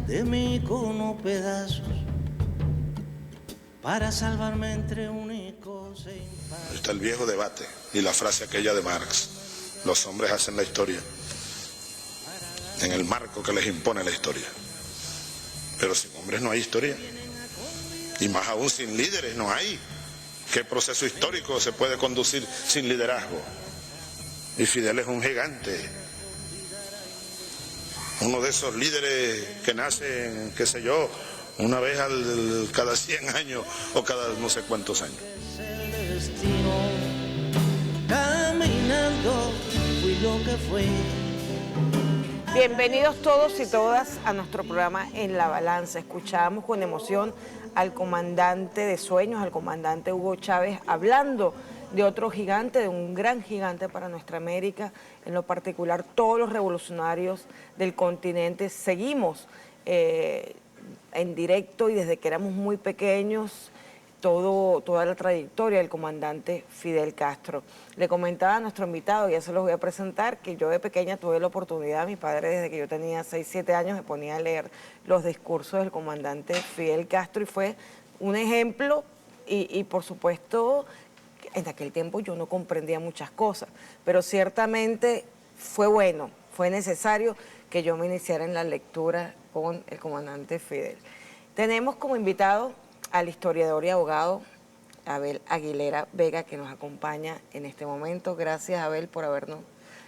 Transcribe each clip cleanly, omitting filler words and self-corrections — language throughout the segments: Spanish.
de mi icono pedazos para salvarme entre únicos e impares. Está el viejo debate y la frase aquella de Marx: los hombres hacen la historia en el marco que les impone la historia. Pero sin hombres no hay historia, y más aún sin líderes no hay. ¿Qué proceso histórico se puede conducir sin liderazgo? Y Fidel es un gigante, uno de esos líderes que nacen, qué sé yo, una vez cada 100 años o cada no sé cuántos años. El destino, caminando fui lo que fui. Bienvenidos todos y todas a nuestro programa En la Balanza. Escuchábamos con emoción al comandante de sueños, al comandante Hugo Chávez, hablando de otro gigante, de un gran gigante para nuestra América, en lo particular todos los revolucionarios del continente. Seguimos en directo y desde que éramos muy pequeños, toda la trayectoria del comandante Fidel Castro. Le comentaba a nuestro invitado, ya se los voy a presentar, que yo de pequeña tuve la oportunidad, mi padre desde que yo tenía 6, 7 años me ponía a leer los discursos del comandante Fidel Castro y fue un ejemplo y por supuesto en aquel tiempo yo no comprendía muchas cosas, pero ciertamente fue bueno, fue necesario que yo me iniciara en la lectura con el comandante Fidel. Tenemos como invitado al historiador y abogado Abel Aguilera Vega, que nos acompaña en este momento. Gracias, Abel, por habernos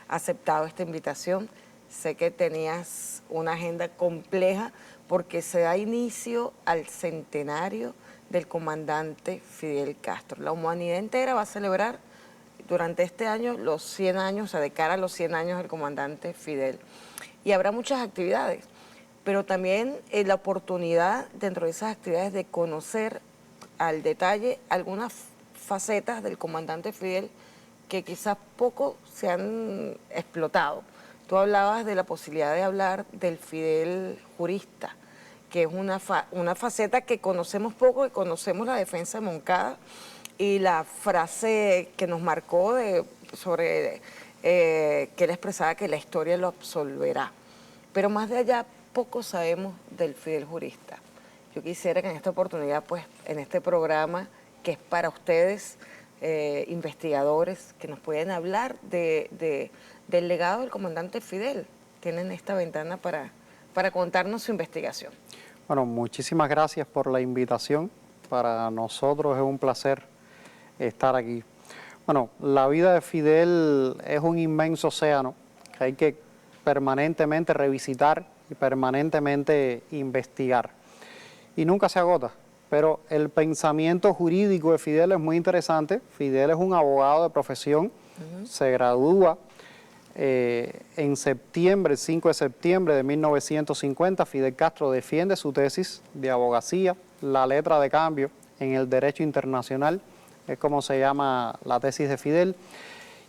aceptado esta invitación. Sé que tenías una agenda compleja porque se da inicio al centenario del comandante Fidel Castro. La humanidad entera va a celebrar durante este año los 100 años, o sea, de cara a los 100 años del comandante Fidel. Y habrá muchas actividades, pero también la oportunidad dentro de esas actividades de conocer al detalle algunas facetas del comandante Fidel que quizás poco se han explotado. Tú hablabas de la posibilidad de hablar del Fidel jurista, que es una faceta que conocemos poco, que conocemos la defensa de Moncada y la frase que nos marcó sobre que él expresaba que la historia lo absolverá. Pero más de allá, poco sabemos del Fidel jurista. Yo quisiera que en esta oportunidad, pues, en este programa, que es para ustedes, investigadores, que nos pueden hablar del legado del comandante Fidel. Tienen esta ventana para contarnos su investigación. Bueno, muchísimas gracias por la invitación. Para nosotros es un placer estar aquí. Bueno, la vida de Fidel es un inmenso océano que hay que permanentemente revisitar y permanentemente investigar. Y nunca se agota, pero el pensamiento jurídico de Fidel es muy interesante. Fidel es un abogado de profesión, se gradúa en septiembre, el 5 de septiembre de 1950, Fidel Castro defiende su tesis de abogacía, la letra de cambio en el derecho internacional, es como se llama la tesis de Fidel,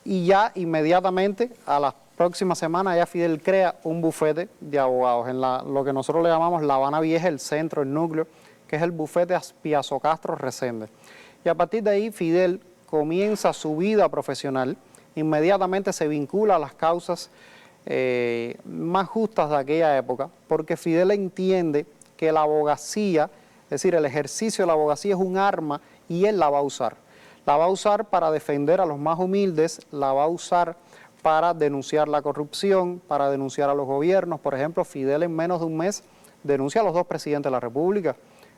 y ya inmediatamente a las próximas semanas ya Fidel crea un bufete de abogados en lo que nosotros le llamamos La Habana Vieja, el centro, el núcleo, que es el bufete Aspiazo Castro Resende. Y a partir de ahí Fidel comienza su vida profesional, inmediatamente se vincula a las causas más justas de aquella época, porque Fidel entiende que la abogacía, es decir, el ejercicio de la abogacía es un arma y él la va a usar. La va a usar para defender a los más humildes, la va a usar para denunciar la corrupción, para denunciar a los gobiernos. Por ejemplo, Fidel en menos de un mes denuncia a los dos presidentes de la República.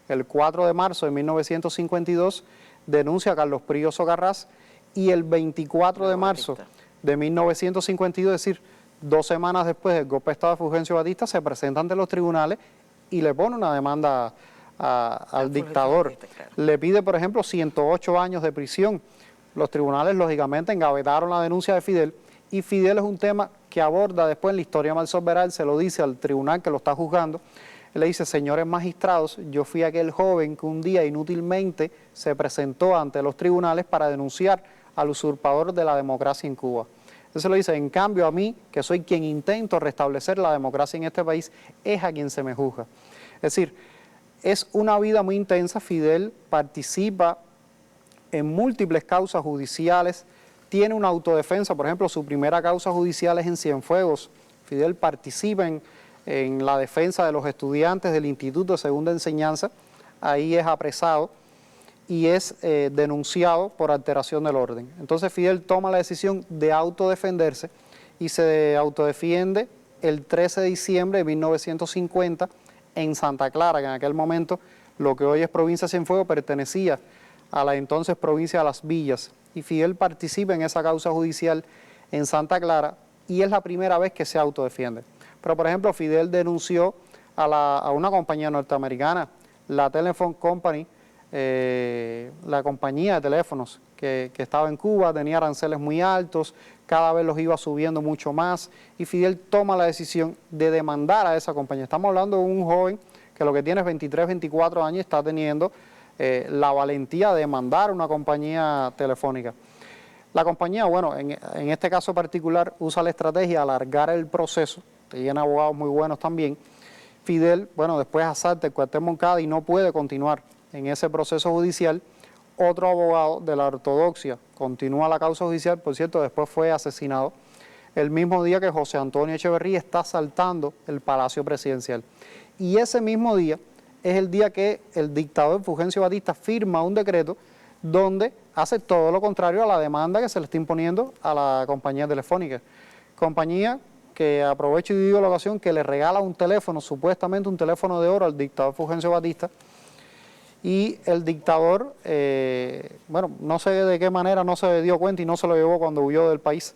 El 4 de marzo de 1952 denuncia a Carlos Prío Socarrás y el 24 de marzo de 1952, es decir, 2 semanas después del golpe de Estado de Fulgencio Batista, se presenta ante los tribunales y le pone una demanda al dictador. Le pide, por ejemplo, 108 años de prisión. Los tribunales, lógicamente, engavetaron la denuncia de Fidel y Fidel es un tema que aborda después en la historia de Marcos Veral, se lo dice al tribunal que lo está juzgando. Él le dice: señores magistrados, yo fui aquel joven que un día inútilmente se presentó ante los tribunales para denunciar al usurpador de la democracia en Cuba. Entonces lo dice: en cambio a mí, que soy quien intento restablecer la democracia en este país, es a quien se me juzga. Es decir, es una vida muy intensa. Fidel participa en múltiples causas judiciales, tiene una autodefensa. Por ejemplo, su primera causa judicial es en Cienfuegos. Fidel participa en la defensa de los estudiantes del Instituto de Segunda Enseñanza. Ahí es apresado y es denunciado por alteración del orden. Entonces Fidel toma la decisión de autodefenderse y se autodefiende el 13 de diciembre de 1950 en Santa Clara, que en aquel momento lo que hoy es provincia de Cienfuegos pertenecía a la entonces provincia de Las Villas. Y Fidel participa en esa causa judicial en Santa Clara y es la primera vez que se autodefiende. Pero, por ejemplo, Fidel denunció a una compañía norteamericana, la Telephone Company, la compañía de teléfonos que estaba en Cuba, tenía aranceles muy altos, cada vez los iba subiendo mucho más, y Fidel toma la decisión de demandar a esa compañía. Estamos hablando de un joven que lo que tiene es 23, 24 años y está teniendo la valentía de demandar a una compañía telefónica. La compañía, bueno, en este caso particular, usa la estrategia de alargar el proceso, tiene abogados muy buenos también. Fidel, bueno, después asalta el cuartel Moncada y no puede continuar en ese proceso judicial. Otro abogado de la ortodoxia continúa la causa judicial, por cierto, después fue asesinado el mismo día que José Antonio Echeverría está asaltando el Palacio Presidencial. Y ese mismo día es el día que el dictador Fulgencio Batista firma un decreto donde hace todo lo contrario a la demanda que se le está imponiendo a la compañía telefónica. Compañía que, aprovecho y digo la ocasión, que le regala un teléfono, supuestamente un teléfono de oro al dictador Fulgencio Batista, y el dictador, bueno, no sé de qué manera no se dio cuenta y no se lo llevó cuando huyó del país,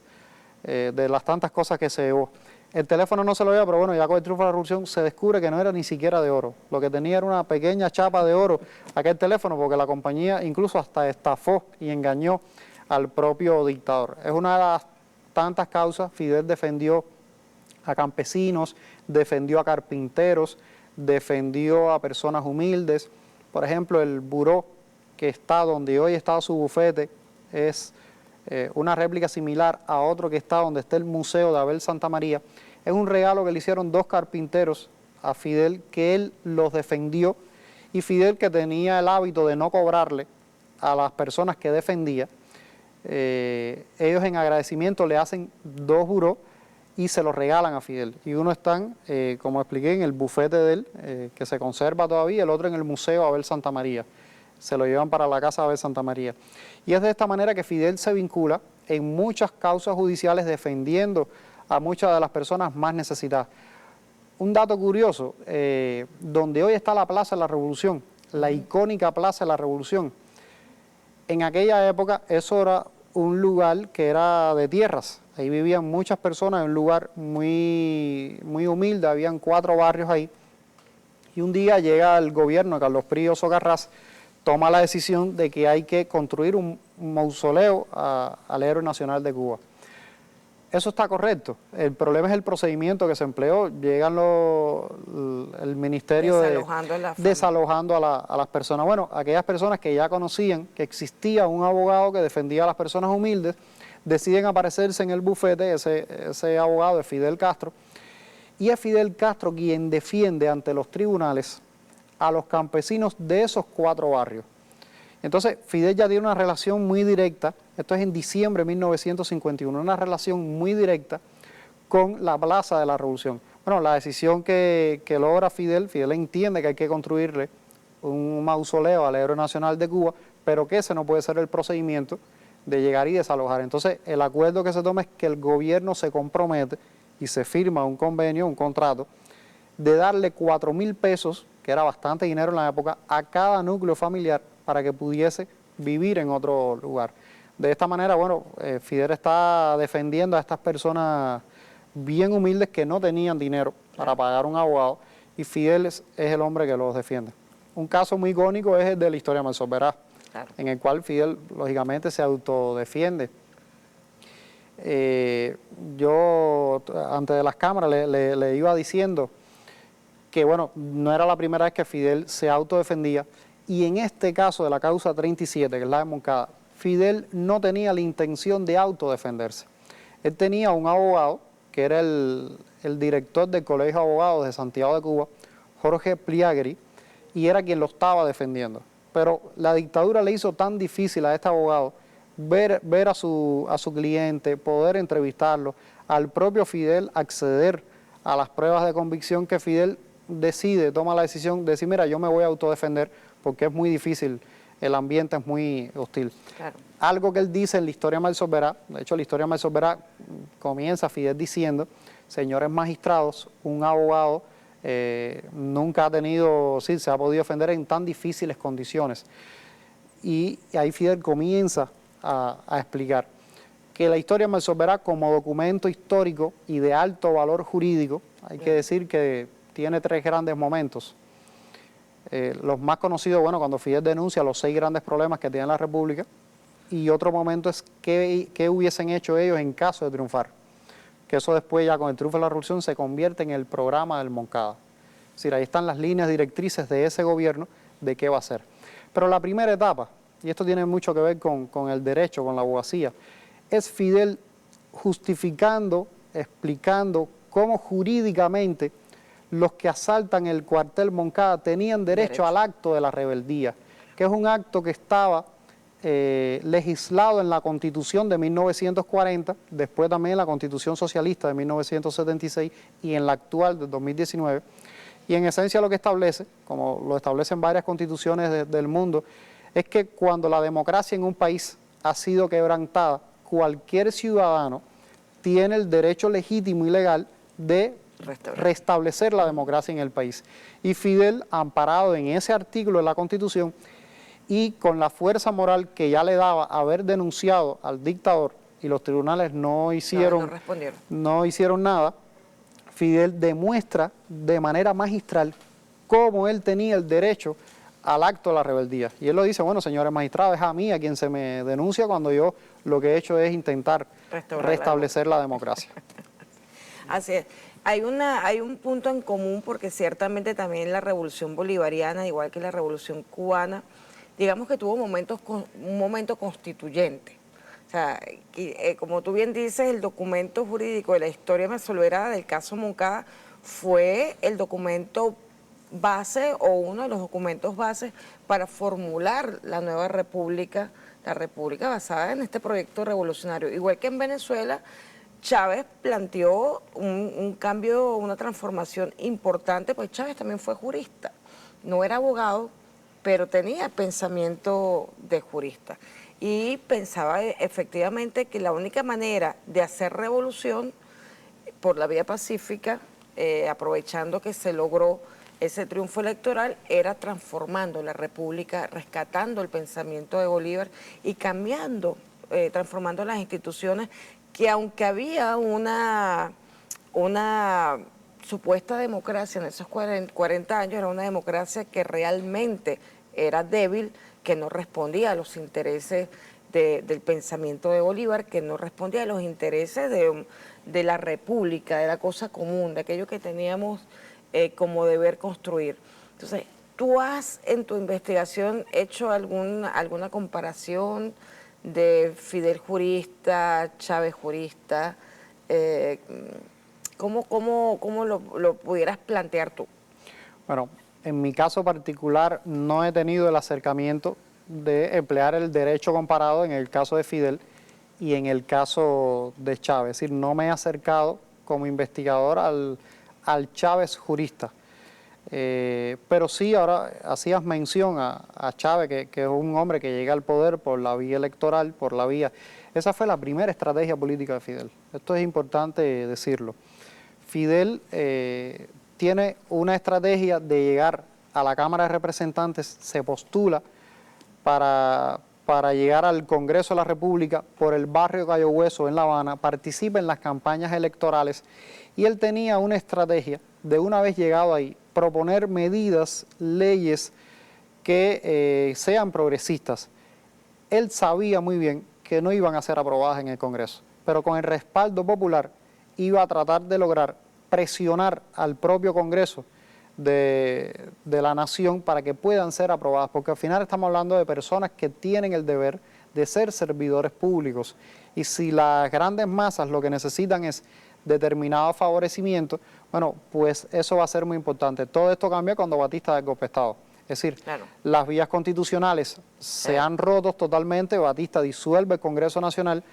de las tantas cosas que se llevó. El teléfono no se lo lleva, pero bueno, ya con el triunfo de la revolución se descubre que no era ni siquiera de oro. Lo que tenía era una pequeña chapa de oro, aquel teléfono, porque la compañía incluso hasta estafó y engañó al propio dictador. Es una de las tantas causas. Fidel defendió a campesinos, defendió a carpinteros, defendió a personas humildes. Por ejemplo, el buró que está donde hoy está su bufete es una réplica similar a otro que está donde está el Museo de Abel Santamaría. Es un regalo que le hicieron dos carpinteros a Fidel, que él los defendió, y Fidel, que tenía el hábito de no cobrarle a las personas que defendía, ellos en agradecimiento le hacen dos burós y se los regalan a Fidel. Y uno está, como expliqué, en el bufete de él, que se conserva todavía, el otro en el Museo Abel Santamaría. Se lo llevan para la casa de Abel Santamaría. Y es de esta manera que Fidel se vincula en muchas causas judiciales defendiendo a muchas de las personas más necesitadas. Un dato curioso, donde hoy está la Plaza de la Revolución, la icónica Plaza de la Revolución, en aquella época eso era un lugar que era de tierras. Ahí vivían muchas personas, en un lugar muy humilde, habían 4 barrios ahí. Y un día llega el gobierno de Carlos Prío Socarrás, toma la decisión de que hay que construir un mausoleo al héroe nacional de Cuba. Eso está correcto. El problema es el procedimiento que se empleó. Llegan el ministerio desalojando a las personas. Bueno, aquellas personas que ya conocían que existía un abogado que defendía a las personas humildes, deciden aparecerse en el bufete. Ese abogado es Fidel Castro. Y es Fidel Castro quien defiende ante los tribunales a los campesinos de esos 4 barrios. Entonces, Fidel ya tiene una relación muy directa, esto es en diciembre de 1951, una relación muy directa con la Plaza de la Revolución. Bueno, la decisión que logra Fidel entiende que hay que construirle un mausoleo al héroe nacional de Cuba, pero que ese no puede ser el procedimiento de llegar y desalojar. Entonces, el acuerdo que se toma es que el gobierno se compromete y se firma un convenio, un contrato, de darle 4.000 pesos, que era bastante dinero en la época, a cada núcleo familiar para que pudiese vivir en otro lugar. De esta manera, bueno, Fidel está defendiendo a estas personas bien humildes que no tenían dinero para pagar un abogado, y Fidel es el hombre que los defiende. Un caso muy icónico es el de la historia de Malsol Verá, claro, en el cual Fidel, lógicamente, se autodefiende. Yo, antes de las cámaras, le iba diciendo que, bueno, no era la primera vez que Fidel se autodefendía, y en este caso de la causa 37, que es la de Moncada, Fidel no tenía la intención de autodefenderse. Él tenía un abogado, que era el director del Colegio de Abogados de Santiago de Cuba, Jorge Pliagri, y era quien lo estaba defendiendo. Pero la dictadura le hizo tan difícil a este abogado ver a su cliente, poder entrevistarlo, al propio Fidel acceder a las pruebas de convicción que Fidel toma la decisión de decir, mira, yo me voy a autodefender porque es muy difícil, el ambiente es muy hostil. Claro. Algo que él dice en la historia Mal Solberá, de hecho la historia Mal Solberá comienza Fidel diciendo, señores magistrados, un abogado nunca ha tenido, sí, se ha podido defender en tan difíciles condiciones. Y ahí Fidel comienza a explicar que la historia Mal Solberá como documento histórico y de alto valor jurídico, hay que decir que tiene 3 grandes momentos. Los más conocidos, bueno, cuando Fidel denuncia los 6 grandes problemas que tiene la República, y otro momento es qué hubiesen hecho ellos en caso de triunfar. Que eso después ya con el triunfo de la Revolución se convierte en el programa del Moncada. Es decir, ahí están las líneas directrices de ese gobierno de qué va a hacer. Pero la primera etapa, y esto tiene mucho que ver con el derecho, con la abogacía, es Fidel justificando, explicando cómo jurídicamente los que asaltan el cuartel Moncada tenían derecho al acto de la rebeldía, que es un acto que estaba legislado en la Constitución de 1940, después también en la Constitución Socialista de 1976 y en la actual de 2019, y en esencia lo que establece, como lo establecen varias constituciones del mundo, es que cuando la democracia en un país ha sido quebrantada, cualquier ciudadano tiene el derecho legítimo y legal de restablecer la democracia en el país. Y Fidel, amparado en ese artículo de la Constitución y con la fuerza moral que ya le daba haber denunciado al dictador, y los tribunales no hicieron nada, Fidel demuestra de manera magistral cómo él tenía el derecho al acto de la rebeldía. Y él lo dice, bueno, señores magistrados, es a mí a quien se me denuncia cuando yo lo que he hecho es intentar restablecer la democracia. Así es. Hay un punto en común porque ciertamente también la revolución bolivariana, igual que la revolución cubana, digamos que tuvo un momento constituyente. O sea, como tú bien dices, el documento jurídico de la historia Mal Solberá del caso Moncada fue el documento base o uno de los documentos bases para formular la nueva república, la república basada en este proyecto revolucionario. Igual que en Venezuela, Chávez planteó un cambio, una transformación importante, pues Chávez también fue jurista, no era abogado, pero tenía pensamiento de jurista y pensaba efectivamente que la única manera de hacer revolución por la vía pacífica, aprovechando que se logró ese triunfo electoral, era transformando la república, rescatando el pensamiento de Bolívar y cambiando, transformando las instituciones que aunque había una supuesta democracia en esos 40 años, era una democracia que realmente era débil, que no respondía a los intereses del pensamiento de Bolívar, que no respondía a los intereses de la república, de la cosa común, de aquello que teníamos como deber construir. Entonces, ¿tú has en tu investigación hecho alguna comparación de Fidel jurista, Chávez jurista? ¿Cómo lo pudieras plantear tú? Bueno, en mi caso particular no he tenido el acercamiento de emplear el derecho comparado en el caso de Fidel y en el caso de Chávez. Es decir, no me he acercado como investigador al Chávez jurista. Pero sí, ahora hacías mención a Chávez, que es un hombre que llega al poder por la vía electoral, por la vía... Esa fue la primera estrategia política de Fidel. Esto es importante decirlo. Fidel tiene una estrategia de llegar a la Cámara de Representantes, se postula para llegar al Congreso de la República por el barrio Cayo Hueso en La Habana, participa en las campañas electorales y él tenía una estrategia de una vez llegado ahí, proponer medidas, leyes que sean progresistas. Él sabía muy bien que no iban a ser aprobadas en el Congreso, pero con el respaldo popular iba a tratar de lograr presionar al propio Congreso de la nación para que puedan ser aprobadas, porque al final estamos hablando de personas que tienen el deber de ser servidores públicos, y si las grandes masas lo que necesitan es determinado favorecimiento, bueno, pues eso va a ser muy importante. Todo esto cambia cuando Batista da el golpe de Estado. Es decir, claro, las vías constitucionales se han roto totalmente, Batista disuelve el Congreso Nacional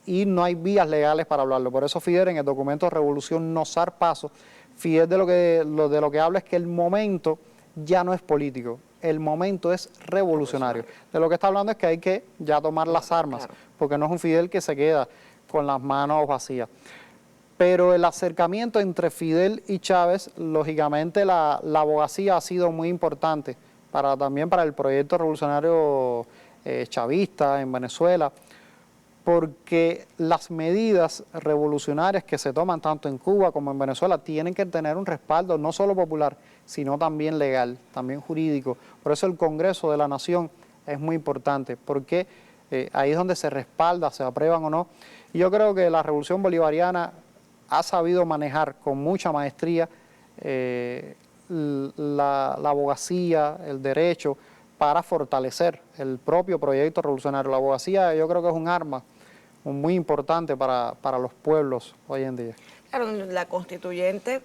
y no hay vías legales para hablarlo. Por eso Fidel en el documento Revolución No Zarpazo, Fidel de lo que habla es que el momento ya no es político, el momento es revolucionario. De lo que está hablando es que hay que ya tomar las armas, porque no es un Fidel que se queda con las manos vacías. Pero el acercamiento entre Fidel y Chávez, lógicamente la abogacía ha sido muy importante también para el proyecto revolucionario chavista en Venezuela, porque las medidas revolucionarias que se toman tanto en Cuba como en Venezuela tienen que tener un respaldo no solo popular, sino también legal, también jurídico. Por eso el Congreso de la Nación es muy importante, porque ahí es donde se respalda, se aprueban o no. Y yo creo que la Revolución Bolivariana ha sabido manejar con mucha maestría la abogacía, el derecho, para fortalecer el propio proyecto revolucionario. La abogacía yo creo que es un arma muy importante para los pueblos hoy en día. Claro, la constituyente,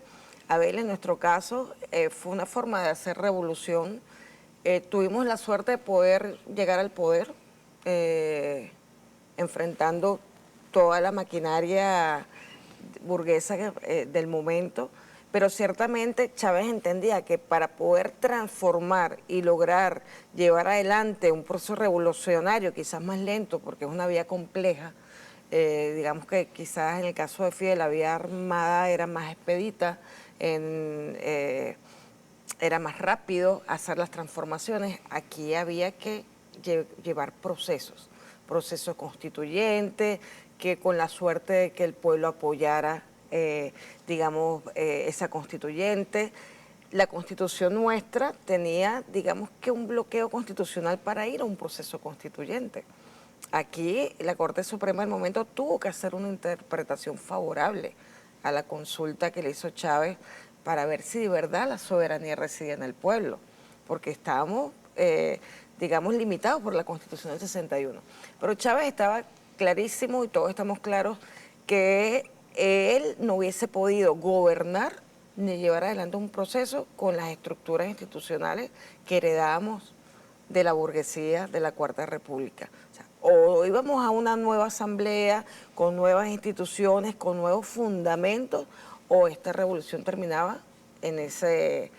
Abel, en nuestro caso, fue una forma de hacer revolución. Tuvimos la suerte de poder llegar al poder, enfrentando toda la maquinaria burguesa del momento, pero ciertamente Chávez entendía que para poder transformar y lograr llevar adelante un proceso revolucionario, quizás más lento porque es una vía compleja, digamos que quizás en el caso de Fidel la vía armada era más expedita, era más rápido hacer las transformaciones. Aquí había que llevar procesos constituyentes, que con la suerte de que el pueblo apoyara, esa constituyente. La Constitución nuestra tenía, digamos que un bloqueo constitucional para ir a un proceso constituyente. Aquí la Corte Suprema del momento tuvo que hacer una interpretación favorable a la consulta que le hizo Chávez para ver si de verdad la soberanía residía en el pueblo, porque estábamos, limitados por la Constitución del 61. Pero Chávez estaba clarísimo, y todos estamos claros, que él no hubiese podido gobernar ni llevar adelante un proceso con las estructuras institucionales que heredábamos de la burguesía de la Cuarta República. O íbamos a una nueva asamblea con nuevas instituciones, con nuevos fundamentos, o esta revolución terminaba en ese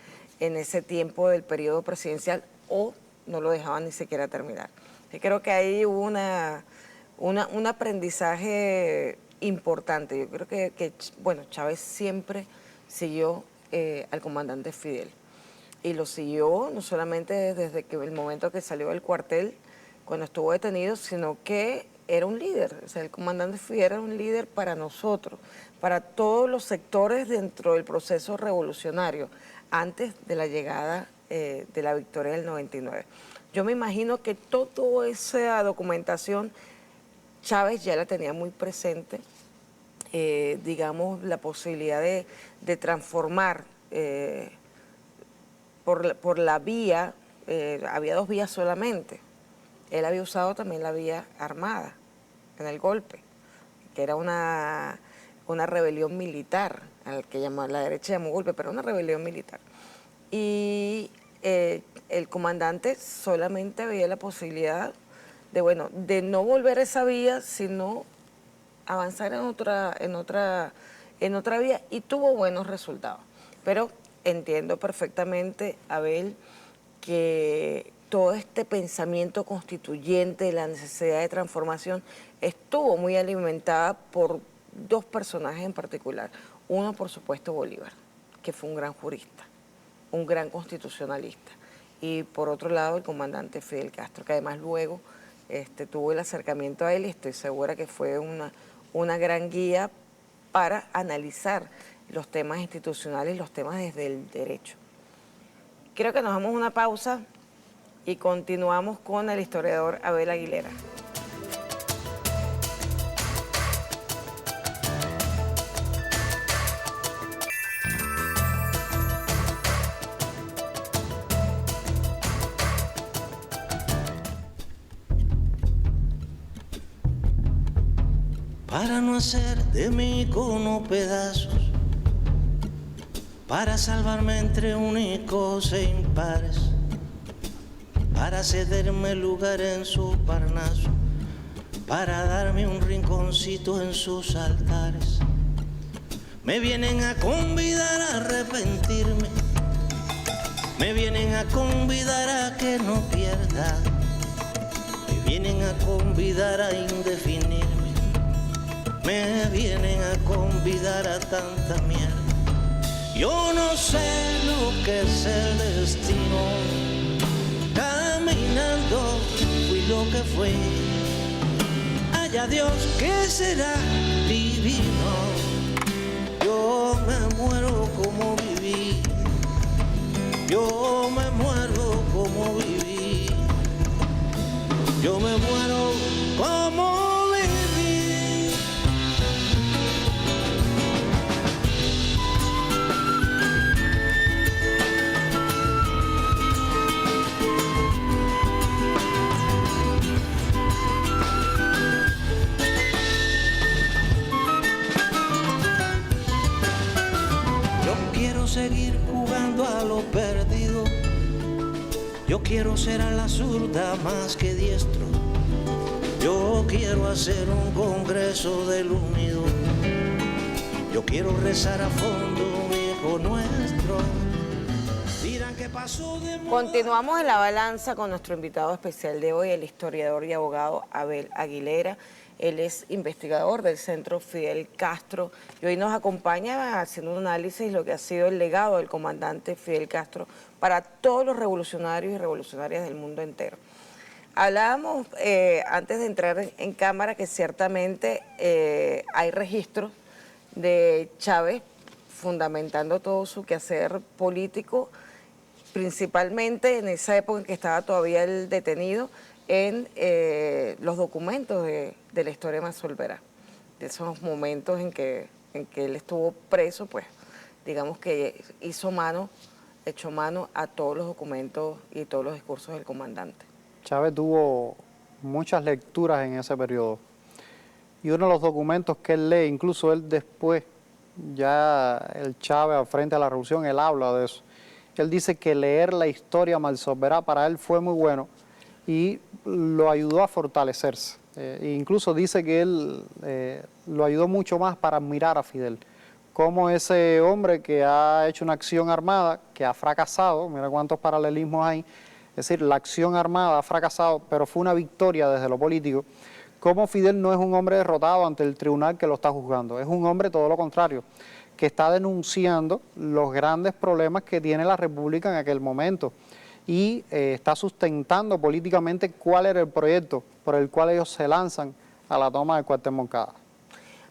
tiempo del periodo presidencial, o no lo dejaban ni siquiera terminar. Yo creo que ahí hubo un aprendizaje importante. Yo creo que Chávez siempre siguió al comandante Fidel, y lo siguió no solamente desde el momento que salió del cuartel, cuando estuvo detenido, sino que era un líder. O sea, el comandante Fidel era un líder para nosotros, para todos los sectores dentro del proceso revolucionario, antes de la llegada de la victoria del 99. Yo me imagino que toda esa documentación Chávez ya la tenía muy presente, la posibilidad de transformar por la vía, había dos vías solamente. Él había usado también la vía armada en el golpe, que era una rebelión militar, al que la derecha llamó golpe, pero una rebelión militar. Y el comandante solamente veía la posibilidad de no volver a esa vía, sino avanzar en otra vía, y tuvo buenos resultados. Pero entiendo perfectamente, Abel, que todo este pensamiento constituyente, la necesidad de transformación, estuvo muy alimentada por dos personajes en particular. Uno, por supuesto, Bolívar, que fue un gran jurista, un gran constitucionalista. Y por otro lado, el comandante Fidel Castro, que además luego tuvo el acercamiento a él, y estoy segura que fue una gran guía para analizar los temas institucionales, los temas desde el derecho. Creo que nos damos una pausa y continuamos con el historiador Abel Aguilera. Para no hacer de mi icono pedazos, para salvarme entre únicos e impares, para cederme lugar en su Parnaso, para darme un rinconcito en sus altares. Me vienen a convidar a arrepentirme, me vienen a convidar a que no pierda, me vienen a convidar a indefinirme, me vienen a convidar a tanta mierda. Yo no sé lo que es el destino, caminando fui lo que fui. Haya Dios, ¿qué será divino? Yo me muero como viví, yo me muero como viví, yo me muero como viví. Quiero seguir jugando a lo perdido. Yo quiero ser a la zurda más que diestro. Yo quiero hacer un congreso del unido. Yo quiero rezar a fondo un hijo nuestro. Dirán que pasó de moda. Continuamos en la balanza con nuestro invitado especial de hoy, el historiador y abogado Abel Aguilera. Él es investigador del Centro Fidel Castro y hoy nos acompaña haciendo un análisis de lo que ha sido el legado del comandante Fidel Castro para todos los revolucionarios y revolucionarias del mundo entero. Hablábamos antes de entrar en cámara que ciertamente hay registros de Chávez fundamentando todo su quehacer político, principalmente en esa época en que estaba todavía el detenido, en los documentos de la historia de Masolverá, de esos momentos en que él estuvo preso, pues digamos que echó mano a todos los documentos y todos los discursos del comandante. Chávez tuvo muchas lecturas en ese periodo y uno de los documentos que él lee, incluso él después, ya el Chávez al frente de la revolución, él habla de eso. Él dice que leer la historia de Masolverá para él fue muy bueno y lo ayudó a fortalecerse. Incluso dice que él lo ayudó mucho más para admirar a Fidel, como ese hombre que ha hecho una acción armada, que ha fracasado, mira cuántos paralelismos hay, es decir, la acción armada ha fracasado, pero fue una victoria desde lo político, como Fidel no es un hombre derrotado ante el tribunal que lo está juzgando, es un hombre todo lo contrario, que está denunciando los grandes problemas que tiene la República en aquel momento, y está sustentando políticamente cuál era el proyecto por el cual ellos se lanzan a la toma del cuartel Moncada.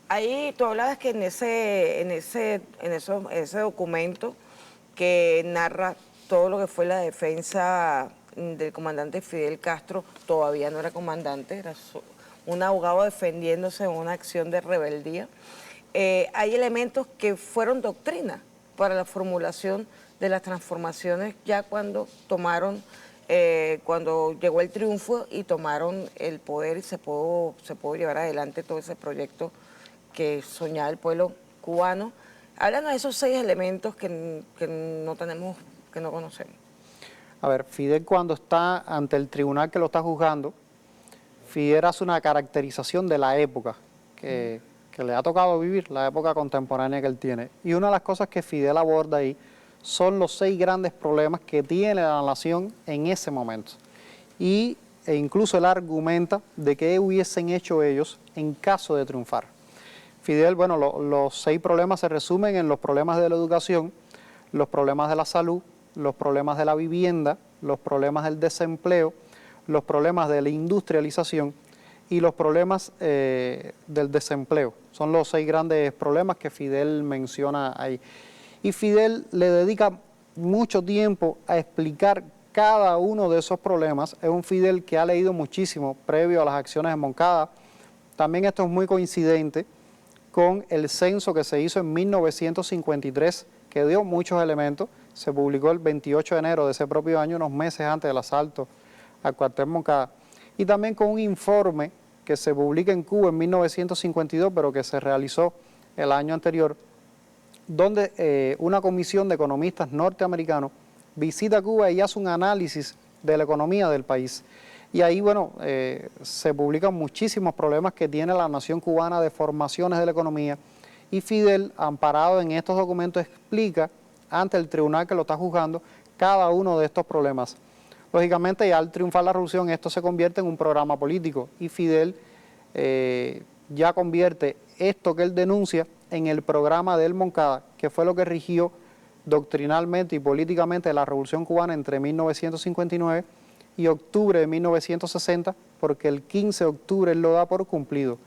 Ahí tú hablabas que en ese documento que narra todo lo que fue la defensa del comandante Fidel Castro, todavía no era comandante, era un abogado defendiéndose en una acción de rebeldía. Hay elementos que fueron doctrina para la formulación de las transformaciones ya cuando cuando llegó el triunfo y tomaron el poder y se pudo llevar adelante todo ese proyecto que soñaba el pueblo cubano. Háblanos de esos 6 elementos que no tenemos, que no conocemos. A ver, Fidel cuando está ante el tribunal que lo está juzgando, Fidel hace una caracterización de la época que le ha tocado vivir, la época contemporánea que él tiene. Y una de las cosas que Fidel aborda ahí son los 6 grandes problemas que tiene la nación en ese momento. E incluso él argumenta de qué hubiesen hecho ellos en caso de triunfar. Fidel, bueno, los 6 problemas se resumen en los problemas de la educación, los problemas de la salud, los problemas de la vivienda, los problemas del desempleo, los problemas de la industrialización y los problemas del desempleo. Son los 6 grandes problemas que Fidel menciona ahí. Y Fidel le dedica mucho tiempo a explicar cada uno de esos problemas. Es un Fidel que ha leído muchísimo previo a las acciones de Moncada. También esto es muy coincidente con el censo que se hizo en 1953, que dio muchos elementos. Se publicó el 28 de enero de ese propio año, unos meses antes del asalto al cuartel Moncada. Y también con un informe que se publica en Cuba en 1952, pero que se realizó el año anterior, donde una comisión de economistas norteamericanos visita Cuba y hace un análisis de la economía del país. Y ahí, bueno, se publican muchísimos problemas que tiene la nación cubana, deformaciones de la economía, y Fidel, amparado en estos documentos, explica ante el tribunal que lo está juzgando cada uno de estos problemas. Lógicamente, ya al triunfar la revolución, esto se convierte en un programa político, y Fidel ya convierte esto que él denuncia en el programa del Moncada, que fue lo que rigió doctrinalmente y políticamente la Revolución Cubana entre 1959 y octubre de 1960, porque el 15 de octubre él lo da por cumplido,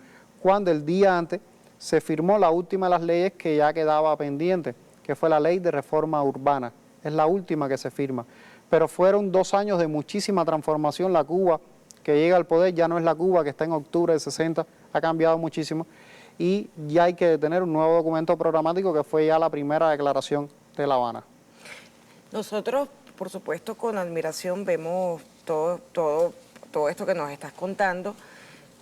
cuando el día antes se firmó la última de las leyes que ya quedaba pendiente, que fue la Ley de Reforma Urbana. Es la última que se firma. Pero fueron 2 años de muchísima transformación. La Cuba que llega al poder ya no es la Cuba que está en octubre de 60, ha cambiado muchísimo, y ya hay que tener un nuevo documento programático que fue ya la primera declaración de La Habana. Nosotros, por supuesto, con admiración vemos todo esto que nos estás contando,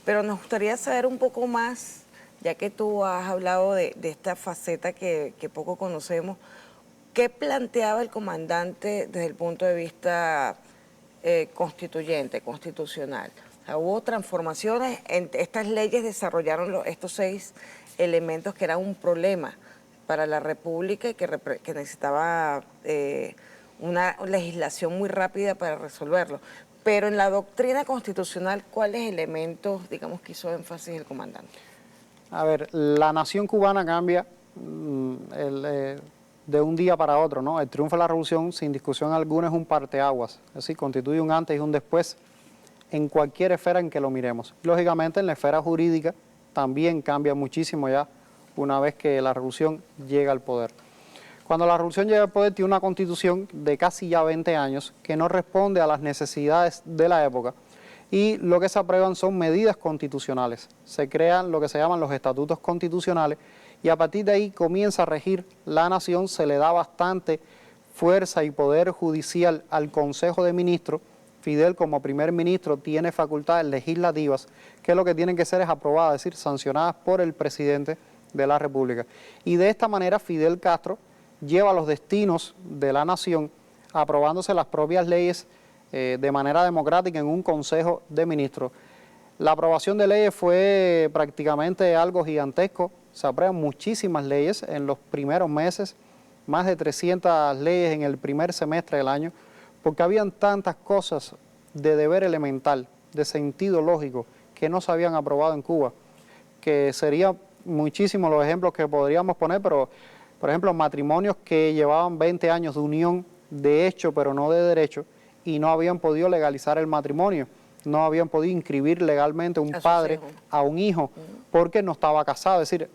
pero nos gustaría saber un poco más, ya que tú has hablado de esta faceta que poco conocemos. ¿Qué planteaba el comandante desde el punto de vista constitucional? O sea, hubo transformaciones, estas leyes desarrollaron estos 6 elementos que eran un problema para la República y que necesitaba una legislación muy rápida para resolverlo. Pero en la doctrina constitucional, ¿cuáles elementos, digamos, que hizo énfasis el comandante? A ver, la nación cubana cambia de un día para otro, ¿no? El triunfo de la revolución, sin discusión alguna, es un parteaguas, es decir, constituye un antes y un después en cualquier esfera en que lo miremos. Lógicamente, en la esfera jurídica también cambia muchísimo ya una vez que la revolución llega al poder. Cuando la revolución llega al poder, tiene una constitución de casi ya 20 años que no responde a las necesidades de la época, y lo que se aprueban son medidas constitucionales. Se crean lo que se llaman los estatutos constitucionales, y a partir de ahí comienza a regir la nación. Se le da bastante fuerza y poder judicial al Consejo de Ministros. Fidel, como primer ministro, tiene facultades legislativas que lo que tienen que ser es aprobadas, es decir, sancionadas por el presidente de la República. Y de esta manera Fidel Castro lleva los destinos de la nación aprobándose las propias leyes de manera democrática en un Consejo de Ministros. La aprobación de leyes fue prácticamente algo gigantesco. Se aprueban muchísimas leyes en los primeros meses, más de 300 leyes en el primer semestre del año, porque habían tantas cosas de deber elemental, de sentido lógico, que no se habían aprobado en Cuba, que serían muchísimos los ejemplos que podríamos poner, pero, por ejemplo, matrimonios que llevaban 20 años de unión de hecho, pero no de derecho, y no habían podido legalizar el matrimonio, no habían podido inscribir legalmente un padre a un hijo, porque no estaba casado. Es decir,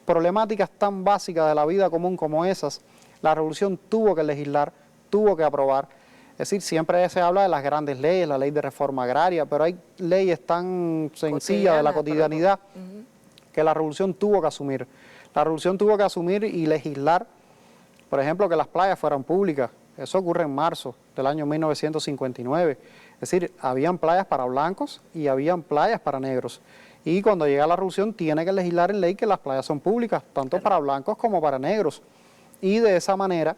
problemáticas tan básicas de la vida común como esas, la revolución tuvo que legislar, tuvo que aprobar. Es decir, siempre se habla de las grandes leyes, la ley de reforma agraria, pero hay leyes tan sencillas de la cotidianidad que la revolución tuvo que asumir. La revolución tuvo que asumir y legislar, por ejemplo, que las playas fueran públicas. Eso ocurre en marzo del año 1959. Es decir, habían playas para blancos y habían playas para negros. Y cuando llega la revolución tiene que legislar en ley que las playas son públicas, tanto para blancos como para negros. Y de esa manera,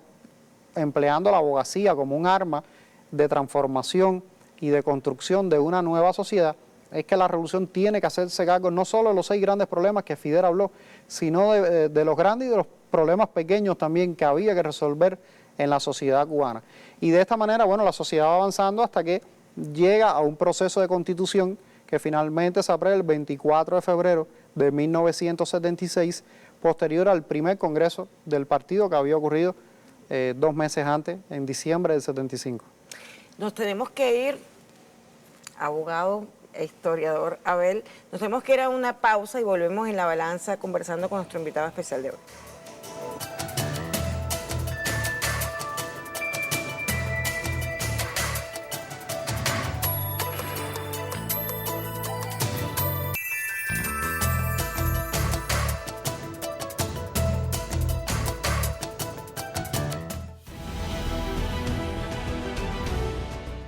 empleando la abogacía como un arma de transformación y de construcción de una nueva sociedad, es que la revolución tiene que hacerse cargo no solo de los 6 grandes problemas que Fidel habló, sino de los grandes y de los problemas pequeños también que había que resolver en la sociedad cubana. Y de esta manera, bueno, la sociedad va avanzando hasta que llega a un proceso de constitución que finalmente se aprueba el 24 de febrero de 1976, posterior al primer congreso del partido que había ocurrido 2 meses antes, en diciembre del 75. Nos tenemos que ir, abogado e historiador Abel, nos tenemos que ir a una pausa y volvemos en La Balanza conversando con nuestro invitado especial de hoy.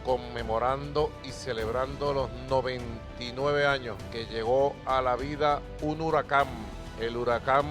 Conmemorando y celebrando los 99 años que llegó a la vida un huracán, el huracán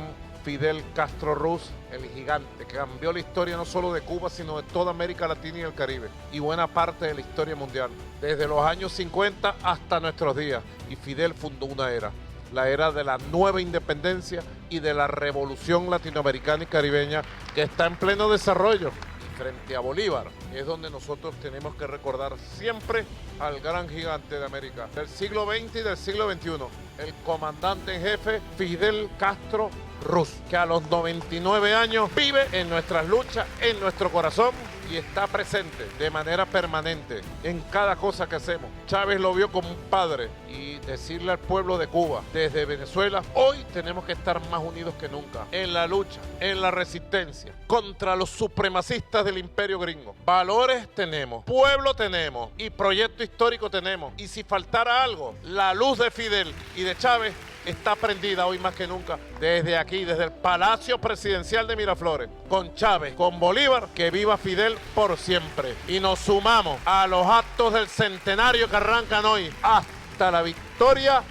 Fidel Castro Ruz, el gigante que cambió la historia no solo de Cuba, sino de toda América Latina y el Caribe, y buena parte de la historia mundial, desde los años 50 hasta nuestros días. Y Fidel fundó una era, la era de la nueva independencia y de la revolución latinoamericana y caribeña que está en pleno desarrollo. Frente a Bolívar es donde nosotros tenemos que recordar siempre al gran gigante de América del siglo XX y del siglo XXI, el comandante en jefe Fidel Castro Ruz, que a los 99 años vive en nuestras luchas, en nuestro corazón, y está presente de manera permanente en cada cosa que hacemos. Chávez lo vio como un padre, y decirle al pueblo de Cuba, desde Venezuela, hoy tenemos que estar más unidos que nunca en la lucha, en la resistencia contra los supremacistas del imperio gringo. Valores tenemos, pueblo tenemos y proyecto histórico tenemos, y si faltara algo, la luz de Fidel y de Chávez está prendida hoy más que nunca desde aquí, desde el Palacio Presidencial de Miraflores, con Chávez, con Bolívar. Que viva Fidel por siempre. Y nos sumamos a los actos del centenario que arrancan hoy. Hasta la victoria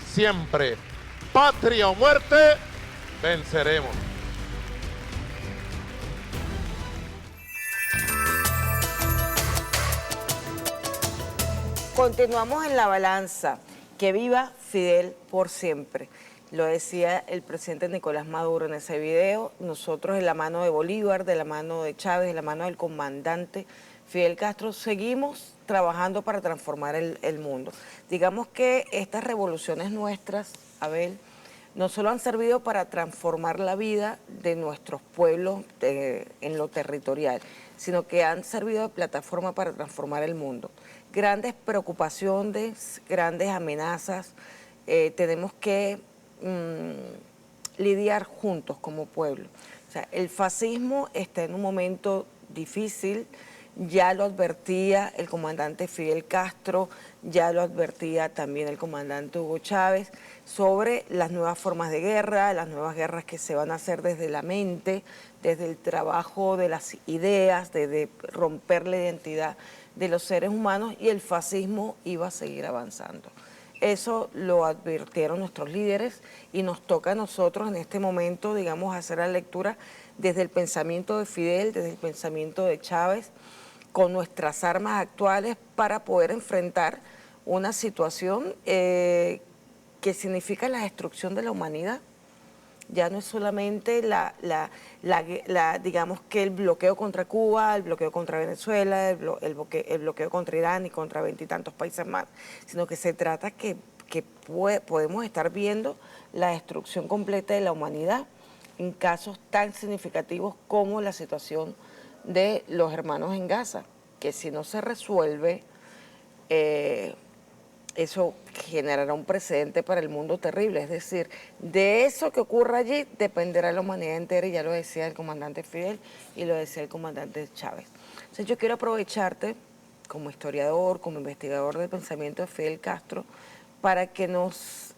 siempre. Patria o muerte, venceremos. Continuamos en la balanza. Que viva Fidel por siempre. Lo decía el presidente Nicolás Maduro en ese video. Nosotros, en la mano de Bolívar, de la mano de Chávez, de la mano del comandante Fidel Castro, seguimos trabajando para transformar el mundo. Digamos que estas revoluciones nuestras, Abel, no solo han servido para transformar la vida de nuestros pueblos en lo territorial, sino que han servido de plataforma para transformar el mundo. Grandes preocupaciones, grandes amenazas, tenemos que lidiar juntos como pueblo. O sea, el fascismo está en un momento difícil, ya lo advertía el comandante Fidel Castro, ya lo advertía también el comandante Hugo Chávez, sobre las nuevas formas de guerra, las nuevas guerras que se van a hacer desde la mente, desde el trabajo de las ideas, de romper la identidad de los seres humanos, y el fascismo iba a seguir avanzando. Eso lo advirtieron nuestros líderes y nos toca a nosotros en este momento, digamos, hacer la lectura desde el pensamiento de Fidel, desde el pensamiento de Chávez, con nuestras armas actuales para poder enfrentar una situación que significa la destrucción de la humanidad. Ya no es solamente digamos que el bloqueo contra Cuba, el bloqueo contra Venezuela, el bloqueo contra Irán y contra 20 y tantos países más, sino que se trata que podemos estar viendo la destrucción completa de la humanidad en casos tan significativos como la situación de los hermanos en Gaza, que si no se resuelve, eso generará un precedente para el mundo terrible. Es decir, de eso que ocurra allí dependerá la humanidad entera, y ya lo decía el comandante Fidel y lo decía el comandante Chávez. Entonces yo quiero aprovecharte como historiador, como investigador del pensamiento de Fidel Castro, para que nos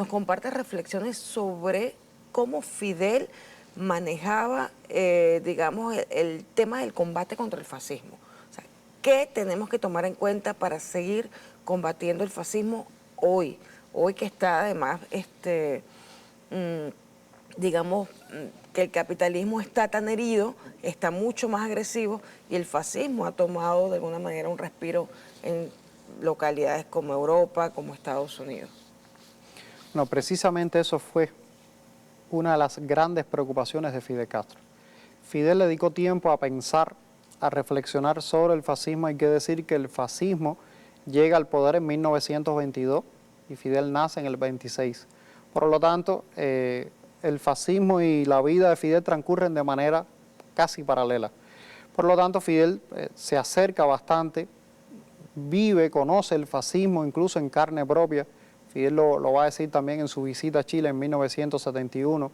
compartas reflexiones sobre cómo Fidel manejaba, digamos, el tema del combate contra el fascismo. O sea, ¿qué tenemos que tomar en cuenta para seguir combatiendo el fascismo hoy que está además, digamos, que el capitalismo está tan herido, está mucho más agresivo, y el fascismo ha tomado de alguna manera un respiro en localidades como Europa, como Estados Unidos? No, precisamente eso fue una de las grandes preocupaciones de Fidel Castro. Fidel le dedicó tiempo a pensar, a reflexionar sobre el fascismo. Hay que decir que el fascismo llega al poder en 1922 y Fidel nace en el 26. Por lo tanto, el fascismo y la vida de Fidel transcurren de manera casi paralela. Por lo tanto, Fidel se acerca bastante, vive, conoce el fascismo incluso en carne propia. Fidel lo va a decir también en su visita a Chile en 1971.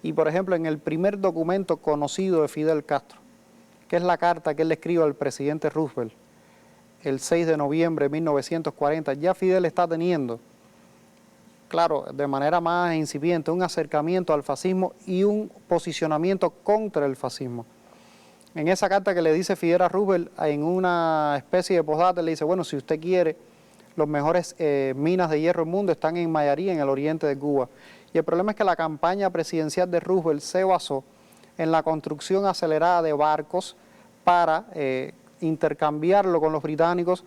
Y, por ejemplo, en el primer documento conocido de Fidel Castro, que es la carta que él le escribe al presidente Roosevelt, el 6 de noviembre de 1940, ya Fidel está teniendo, claro, de manera más incipiente, un acercamiento al fascismo y un posicionamiento contra el fascismo. En esa carta que le dice Fidel a Roosevelt, en una especie de postdata, le dice, bueno, si usted quiere, los mejores minas de hierro del mundo están en Mayarí, en el oriente de Cuba. Y el problema es que la campaña presidencial de Roosevelt se basó en la construcción acelerada de barcos para intercambiarlo con los británicos.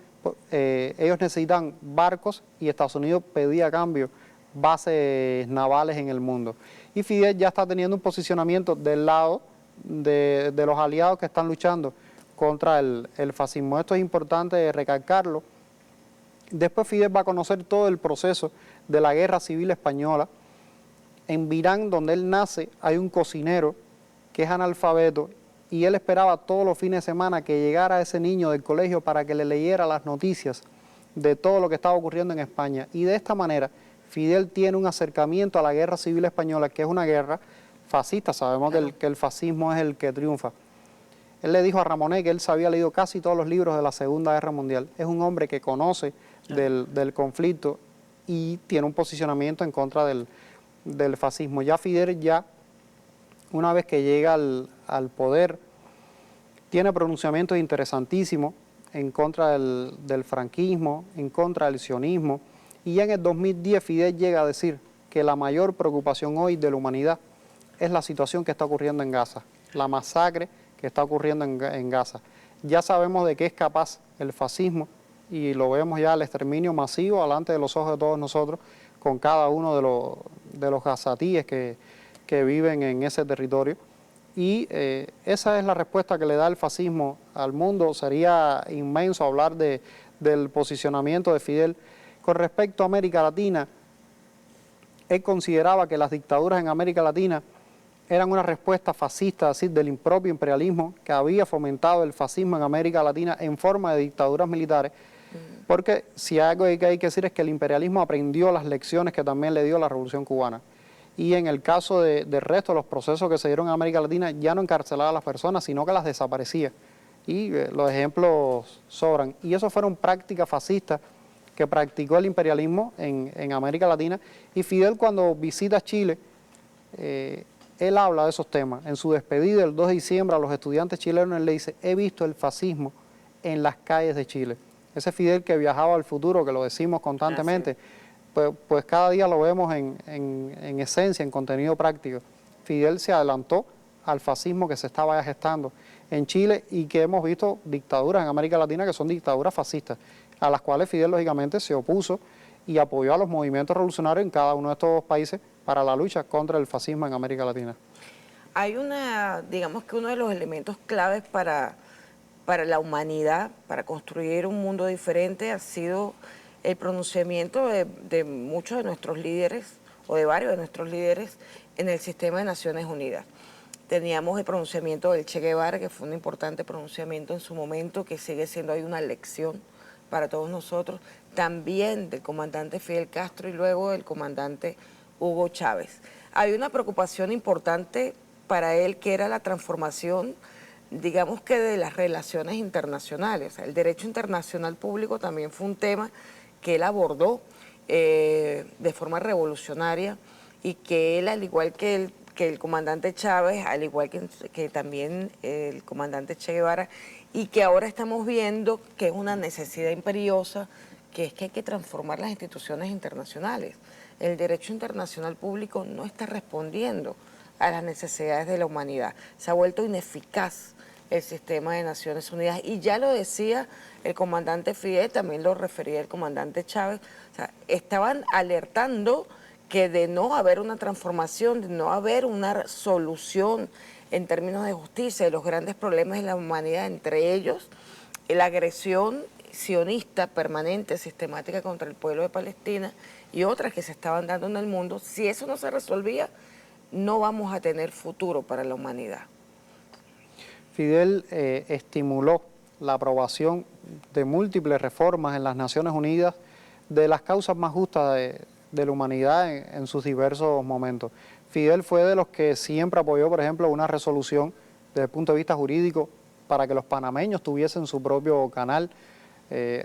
Ellos necesitan barcos y Estados Unidos pedía a cambio bases navales en el mundo. Y Fidel ya está teniendo un posicionamiento del lado de los aliados que están luchando contra el fascismo. Esto es importante recalcarlo. Después Fidel va a conocer todo el proceso de la Guerra Civil Española. En Virán, donde él nace, hay un cocinero que es analfabeto y él esperaba todos los fines de semana que llegara ese niño del colegio para que le leyera las noticias de todo lo que estaba ocurriendo en España. Y de esta manera Fidel tiene un acercamiento a la Guerra Civil Española, que es una guerra fascista. Sabemos que el fascismo es el que triunfa. Él le dijo a Ramonet que él se había leído casi todos los libros de la Segunda Guerra Mundial. Es un hombre que conoce del conflicto y tiene un posicionamiento en contra del fascismo. Ya Fidel, una vez que llega al poder, tiene pronunciamientos interesantísimos en contra del franquismo, en contra del sionismo. Y ya en el 2010 Fidel llega a decir que la mayor preocupación hoy de la humanidad es la situación que está ocurriendo en Gaza, la masacre que está ocurriendo en Gaza. Ya sabemos de qué es capaz el fascismo y lo vemos ya, el exterminio masivo delante de los ojos de todos nosotros con cada uno de los gazatíes que viven en ese territorio. Y esa es la respuesta que le da el fascismo al mundo. Sería inmenso hablar del posicionamiento de Fidel. Con respecto a América Latina, él consideraba que las dictaduras en América Latina eran una respuesta fascista, es decir, del propio imperialismo que había fomentado el fascismo en América Latina en forma de dictaduras militares, porque si algo que hay que decir es que el imperialismo aprendió las lecciones que también le dio la Revolución Cubana. Y en el caso del resto de los procesos que se dieron en América Latina, ya no encarcelaba a las personas, sino que las desaparecía. Y los ejemplos sobran. Y eso fueron prácticas fascistas que practicó el imperialismo en América Latina. Y Fidel, cuando visita Chile, él habla de esos temas. En su despedida el 2 de diciembre a los estudiantes chilenos, él le dice: he visto el fascismo en las calles de Chile. Ese Fidel que viajaba al futuro, que lo decimos constantemente, pues cada día lo vemos en esencia, en contenido práctico. Fidel se adelantó al fascismo que se estaba gestando en Chile y que hemos visto dictaduras en América Latina que son dictaduras fascistas, a las cuales Fidel lógicamente se opuso y apoyó a los movimientos revolucionarios en cada uno de estos países para la lucha contra el fascismo en América Latina. Hay digamos que uno de los elementos claves para la humanidad, para construir un mundo diferente, ha sido el pronunciamiento de muchos de nuestros líderes, o de varios de nuestros líderes, en el sistema de Naciones Unidas. Teníamos el pronunciamiento del Che Guevara, que fue un importante pronunciamiento en su momento, que sigue siendo ahí una lección para todos nosotros. También del comandante Fidel Castro y luego del comandante Hugo Chávez. Hay una preocupación importante para él, que era la transformación, digamos que de las relaciones internacionales. O sea, el derecho internacional público también fue un tema que él abordó de forma revolucionaria y que él, al igual que el comandante Chávez, al igual que también el comandante Che Guevara, y que ahora estamos viendo que es una necesidad imperiosa, que es que hay que transformar las instituciones internacionales. El derecho internacional público no está respondiendo a las necesidades de la humanidad. Se ha vuelto ineficaz el sistema de Naciones Unidas, y ya lo decía el comandante Fidel, también lo refería el comandante Chávez. O sea, estaban alertando que de no haber una transformación, de no haber una solución en términos de justicia de los grandes problemas de la humanidad, entre ellos la agresión sionista permanente, sistemática contra el pueblo de Palestina y otras que se estaban dando en el mundo. Si eso no se resolvía, no vamos a tener futuro para la humanidad. Fidel estimuló la aprobación de múltiples reformas en las Naciones Unidas de las causas más justas de la humanidad en sus diversos momentos. Fidel fue de los que siempre apoyó, por ejemplo, una resolución desde el punto de vista jurídico para que los panameños tuviesen su propio canal.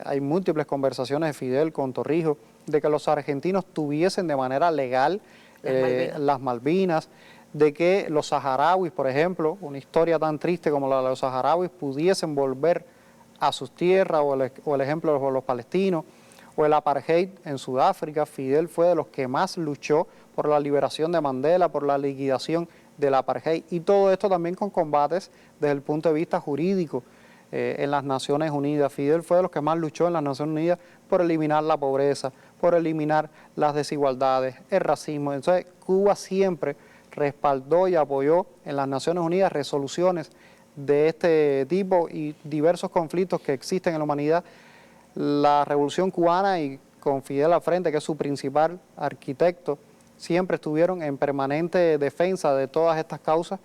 Hay múltiples conversaciones de Fidel con Torrijos de que los argentinos tuviesen de manera legal las Malvinas, de que los saharauis, por ejemplo, una historia tan triste como la de los saharauis, pudiesen volver a sus tierras, o el ejemplo de los palestinos, o el apartheid en Sudáfrica. Fidel fue de los que más luchó por la liberación de Mandela, por la liquidación del apartheid, y todo esto también con combates desde el punto de vista jurídico en las Naciones Unidas. Fidel fue de los que más luchó en las Naciones Unidas por eliminar la pobreza, por eliminar las desigualdades, el racismo. Entonces, Cuba siempre respaldó y apoyó en las Naciones Unidas resoluciones de este tipo y diversos conflictos que existen en la humanidad. La Revolución Cubana, y con Fidel al frente, que es su principal arquitecto, siempre estuvieron en permanente defensa de todas estas causas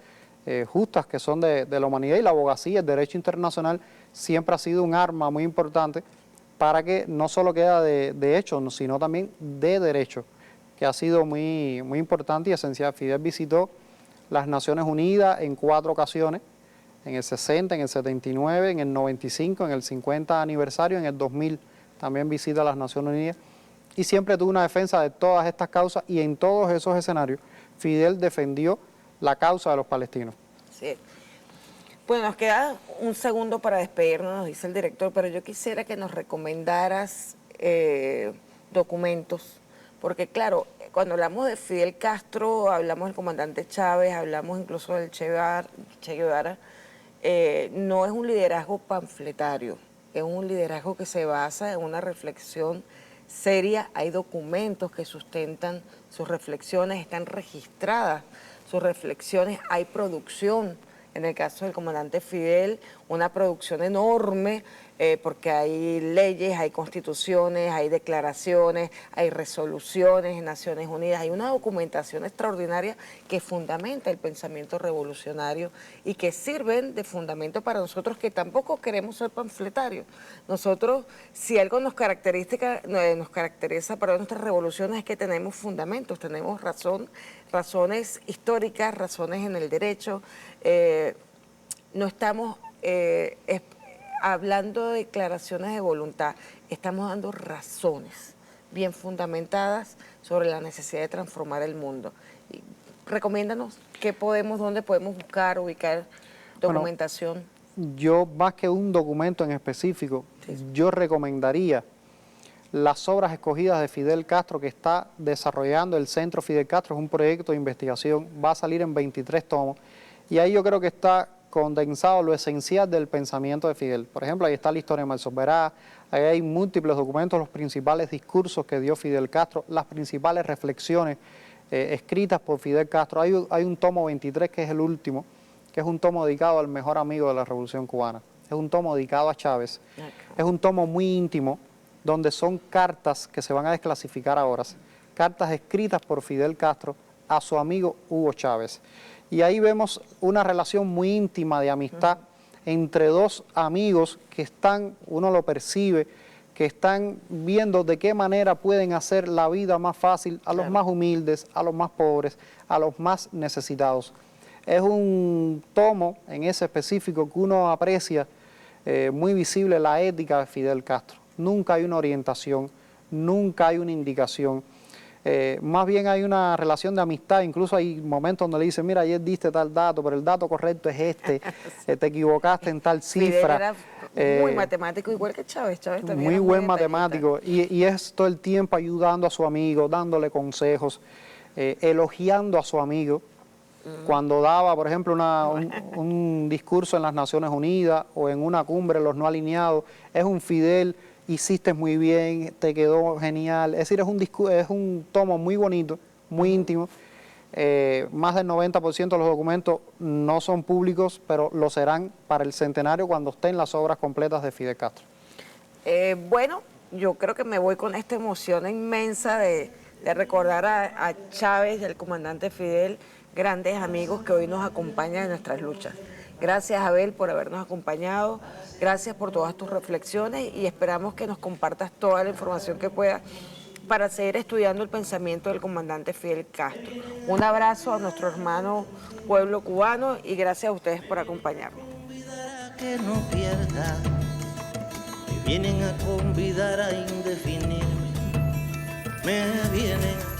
justas que son de la humanidad, y la abogacía, el derecho internacional, siempre ha sido un arma muy importante para que no solo quede de hecho, sino también de derecho, que ha sido muy importante y esencial. Fidel visitó las Naciones Unidas en 4 ocasiones, en el 60, en el 79, en el 95, en el 50 aniversario, en el 2000 también visita las Naciones Unidas, y siempre tuvo una defensa de todas estas causas, y en todos esos escenarios Fidel defendió la causa de los palestinos. Sí. Bueno, nos queda un segundo para despedirnos, nos dice el director, pero yo quisiera que nos recomendaras documentos, porque claro, cuando hablamos de Fidel Castro, hablamos del comandante Chávez, hablamos incluso del Che Guevara, no es un liderazgo panfletario, es un liderazgo que se basa en una reflexión seria. Hay documentos que sustentan sus reflexiones, están registradas sus reflexiones, hay producción. En el caso del comandante Fidel, una producción enorme, porque hay leyes, hay constituciones, hay declaraciones, hay resoluciones en Naciones Unidas, hay una documentación extraordinaria que fundamenta el pensamiento revolucionario y que sirven de fundamento para nosotros que tampoco queremos ser panfletarios. Nosotros, si algo nos caracteriza para nuestras revoluciones, es que tenemos fundamentos, tenemos razones históricas, razones en el derecho. No estamos hablando de declaraciones de voluntad, estamos dando razones bien fundamentadas sobre la necesidad de transformar el mundo. Recomiéndanos dónde podemos ubicar documentación. Bueno, yo, más que un documento en específico, yo recomendaría las obras escogidas de Fidel Castro que está desarrollando el Centro Fidel Castro. Es un proyecto de investigación, va a salir en 23 tomos, y ahí yo creo que está condensado lo esencial del pensamiento de Fidel. Por ejemplo, ahí está la historia de Marcos Verá, ahí hay múltiples documentos, los principales discursos que dio Fidel Castro, las principales reflexiones escritas por Fidel Castro. Hay un tomo 23 que es el último, que es un tomo dedicado al mejor amigo de la Revolución Cubana. Es un tomo dedicado a Chávez. Es un tomo muy íntimo, donde son cartas que se van a desclasificar ahora, cartas escritas por Fidel Castro a su amigo Hugo Chávez. Y ahí vemos una relación muy íntima de amistad entre dos amigos que están, uno lo percibe, que están viendo de qué manera pueden hacer la vida más fácil a los más humildes, a los más pobres, a los más necesitados. Es un tomo en ese específico que uno aprecia muy visible la ética de Fidel Castro. Nunca hay una orientación, nunca hay una indicación. Más bien hay una relación de amistad. Incluso hay momentos donde le dicen, mira, ayer diste tal dato, pero el dato correcto es este, te equivocaste en tal cifra. Fidel era muy matemático, igual que Chávez. Chávez también muy era buen matemático, y es todo el tiempo ayudando a su amigo, dándole consejos, elogiando a su amigo. Cuando daba, por ejemplo, un discurso en las Naciones Unidas o en una cumbre de los no alineados, es un Fidel, hiciste muy bien, te quedó genial. Es decir, es un tomo muy bonito, muy íntimo. Más del 90% de los documentos no son públicos, pero lo serán para el centenario cuando estén las obras completas de Fidel Castro. Bueno, yo creo que me voy con esta emoción inmensa de recordar a Chávez y al comandante Fidel, grandes amigos que hoy nos acompañan en nuestras luchas. Gracias, Abel, por habernos acompañado. Gracias por todas tus reflexiones y esperamos que nos compartas toda la información que puedas para seguir estudiando el pensamiento del comandante Fidel Castro. Un abrazo a nuestro hermano pueblo cubano y gracias a ustedes por acompañarnos. Que no pierda, me vienen a convidar a indefinirme, me vienen